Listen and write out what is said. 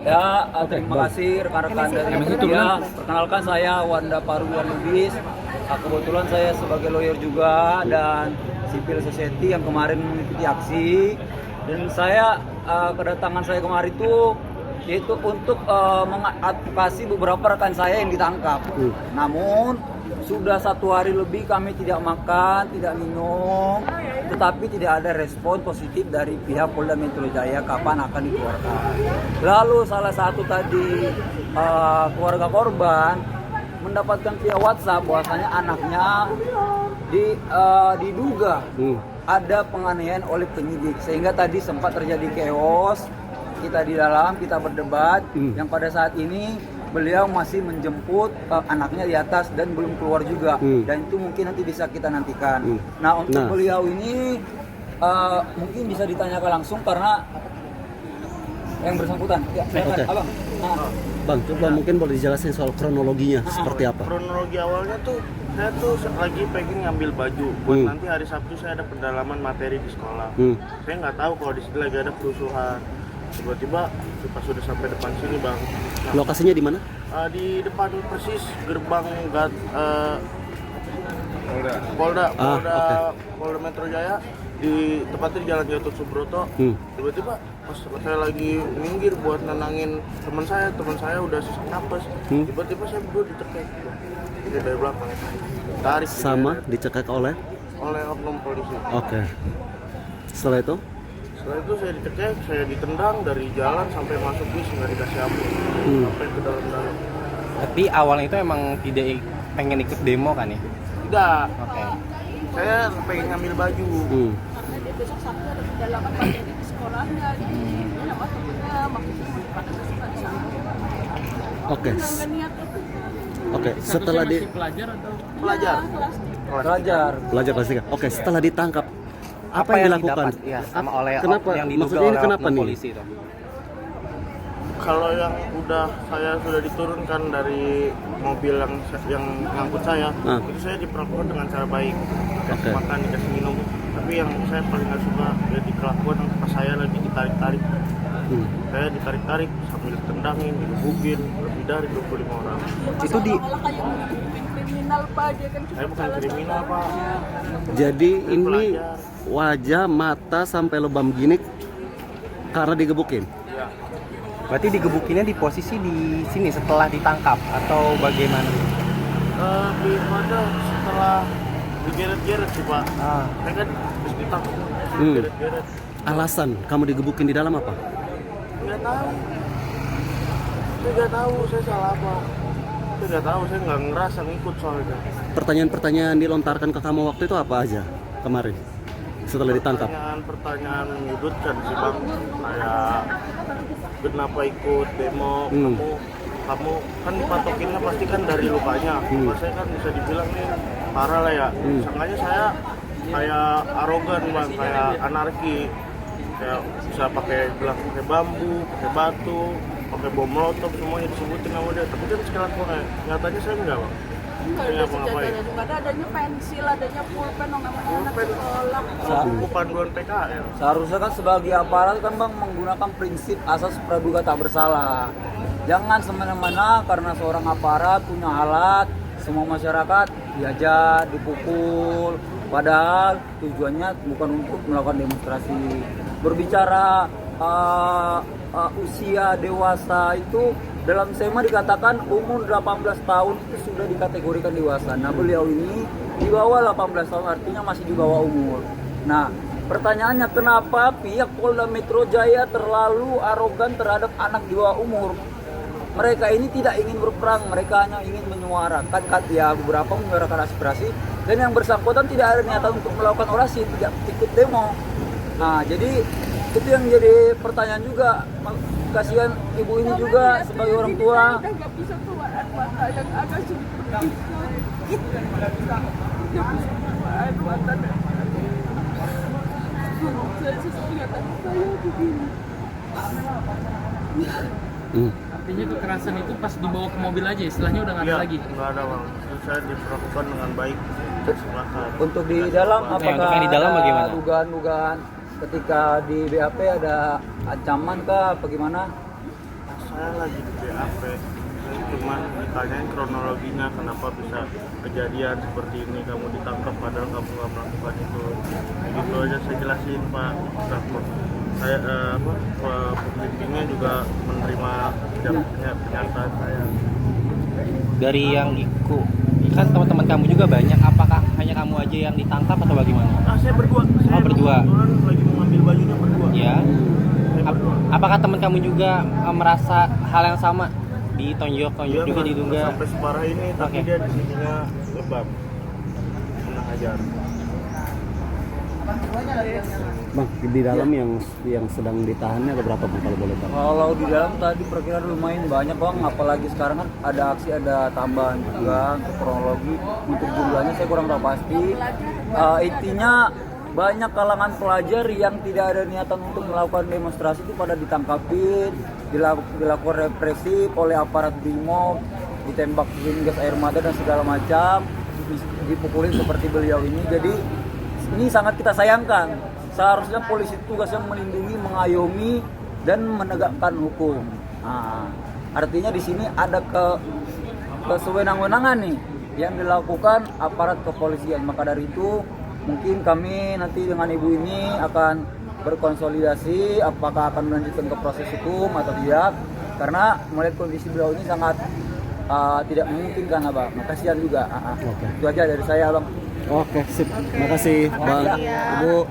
Ya, terima kasih rekan-rekan dari media. Perkenalkan saya Wanda Parulian Lubis. Kebetulan saya sebagai lawyer juga dan civil society yang kemarin mengikuti aksi. Dan saya kedatangan saya kemarin itu yaitu untuk mengadvokasi beberapa rekan saya yang ditangkap. Namun sudah 1 hari lebih kami tidak makan, tidak minum, tetapi tidak ada respon positif dari pihak Polda Metro Jaya kapan akan dikeluarkan. Lalu salah satu tadi keluarga korban mendapatkan via WhatsApp bahwasanya anaknya diduga ada penganiayaan oleh penyidik, sehingga tadi sempat terjadi chaos. Kita di dalam, kita berdebat, yang pada saat ini beliau masih menjemput anaknya di atas dan belum keluar juga, dan itu mungkin nanti bisa kita nantikan. Nah, untuk beliau ini mungkin bisa ditanyakan langsung karena yang bersangkutan. Ya, silakan, Abang. Bang, coba mungkin boleh dijelasin soal kronologinya seperti apa? Kronologi awalnya tuh saya tuh lagi pengen ngambil baju buat nanti hari Sabtu saya ada pendalaman materi di sekolah. Saya nggak tahu kalau di situ lagi ada kerusuhan. Tiba-tiba pas sudah sampai depan sini, Bang. Nah, lokasinya di mana? Di depan persis gerbang Polda Metro Jaya, di tepatnya di Jalan Gatot Subroto. Tiba-tiba pas saya lagi minggir buat nenangin teman saya udah sesak napas. Tiba-tiba saya berdua dicekek dari belakang. Tarik sama dicekek oleh oknum polisi. Oke. Setelah itu saya dicekek, saya ditendang dari jalan sampai masuk bis, nggak dikasih ampun, sampai ke dalam. Tapi awalnya itu emang tidak pengen ikut demo kan ya? Tidak. Oke. Saya pengen ngambil baju. Dia besok Sabtu ada pendalaman materi di sekolahnya, sama temennya maksudnya mau dipakai di sana. Oke. Nggak niat itu. Oke, setelah di Pelajar. belajar kelas 3. Oke, setelah ditangkap apa yang dilakukan? Ya, sama oleh Kenapa? yang diduga Maksudnya ini oleh kenapa oknum nih? polisi itu? Kalau yang saya sudah diturunkan dari mobil yang ngangkut saya, itu saya diperlakukan dengan cara baik, dikasih makan, dikasih minum. Tapi yang saya paling nggak suka ya dikelakuan pas saya lagi ditarik-tarik. Saya ditarik-tarik sambil ditendangin, digebukin lebih dari 25 orang. Itu di kayak kriminal Pak, dia kan Saya bukan kriminal, Pak. Jadi Saya ini pelajar. wajah, mata sampai lebam gini karena digebukin. Ya. Berarti digebukinnya di posisi di sini setelah ditangkap atau bagaimana? Pada setelah digeret-geret sih, Pak. Saya kan habis ditangkap, digeret-geret. Alasan kamu digebukin di dalam apa? Nggak tahu. Saya nggak tahu saya salah apa. Saya nggak tahu, saya nggak ngerasa ngikut soalnya. Pertanyaan-pertanyaan dilontarkan ke kamu waktu itu apa aja kemarin setelah ditangkap? Pertanyaan menyudutkan sih, Bang. Kayak kenapa ikut demo? Kamu kan dipatokinnya pasti kan dari lukanya. Saya kan bisa dibilang nih parah lah ya. Sangkanya saya kayak arogan, Bang, kayak anarki. Kayak bisa pakai bambu, pakai batu, pakai bom molotov, semuanya disebutin sama dia. Tapi kan sekarang nyatanya saya enggak, Bang. Saya nggak ngapain. adanya pensil, adanya pulpen, namanya anak sekolah. Buku panduan PKL. Seharusnya kan sebagai aparat kan Bang menggunakan prinsip asas praduga tak bersalah. Jangan semena-mena karena seorang aparat punya alat, semua masyarakat diajar, dipukul. Padahal tujuannya bukan untuk melakukan demonstrasi. Berbicara usia dewasa itu dalam SEMA dikatakan umur 18 tahun itu sudah dikategorikan dewasa. Nah, beliau ini di bawah 18 tahun, artinya masih di bawah umur. Nah, pertanyaannya kenapa pihak Polda Metro Jaya terlalu arogan terhadap anak di bawah umur? Mereka ini tidak ingin berperang, mereka hanya ingin menyuarakan ya beberapa menyuarakan aspirasi, dan yang bersangkutan tidak ada niatan untuk melakukan orasi, tidak ikut demo. Nah, jadi itu yang jadi pertanyaan juga. Kasihan ibu ini juga sebagai orang tua. Udah nggak bisa keluar air mata yang agak sulit berpikir. Dia bisa keluar air mata. Saya lihat anak saya begini. Artinya kekerasan itu pas dibawa ke mobil aja, istilahnya udah nggak ada lagi? Nggak ada, Bang. Terus saya diperlakukan dengan baik. Untuk di dalam apakah untuk yang di dalam bagaimana? dugaan-dugaan ketika di BAP ada ancaman kah apa gimana? saya lagi di BAP, saya cuma ditanyain kronologinya kenapa bisa kejadian seperti ini, kamu ditangkap padahal kamu nggak melakukan itu. Begitu aja saya jelasin Pak. Saya pembimbingnya juga menerima pernyataan saya. Dari yang ikut, kan teman-teman kamu juga banyak. Apakah hanya kamu aja yang ditangkap atau bagaimana? Saya berdua. Saya berdua. kebetulan lagi mengambil bajunya berdua. Ya. Saya berdua. Apakah teman kamu juga merasa hal yang sama? Ditonjok-tonjok Dia juga nggak diduga. sampai separah ini, tapi Oke. dia di sininya lebam, kena hajar. Bang, di dalam yang sedang ditahannya ada berapa Bang kalau boleh tahu? Kalau di dalam tadi perkiraan lumayan banyak Bang, apalagi sekarang kan ada aksi, ada tambahan juga untuk kronologi. Untuk jumlahnya saya kurang tahu pasti. Intinya banyak kalangan pelajar yang tidak ada niatan untuk melakukan demonstrasi itu pada ditangkapin, dilakukan represif oleh aparat BRIMOB, ditembak gas air mata dan segala macam, dipukulin seperti beliau ini. Jadi ini sangat kita sayangkan. Seharusnya polisi tugasnya melindungi, mengayomi, dan menegakkan hukum. Nah, artinya di sini ada kesewenang-wenangan nih yang dilakukan aparat kepolisian. Maka dari itu mungkin kami nanti dengan ibu ini akan berkonsolidasi apakah akan melanjutkan ke proses hukum atau tidak. Karena melihat kondisi beliau ini sangat tidak memungkinkan Abang. Kasihan juga. Oke. Itu aja dari saya Bang. Oke, sip. Makasih Bang. Ibu.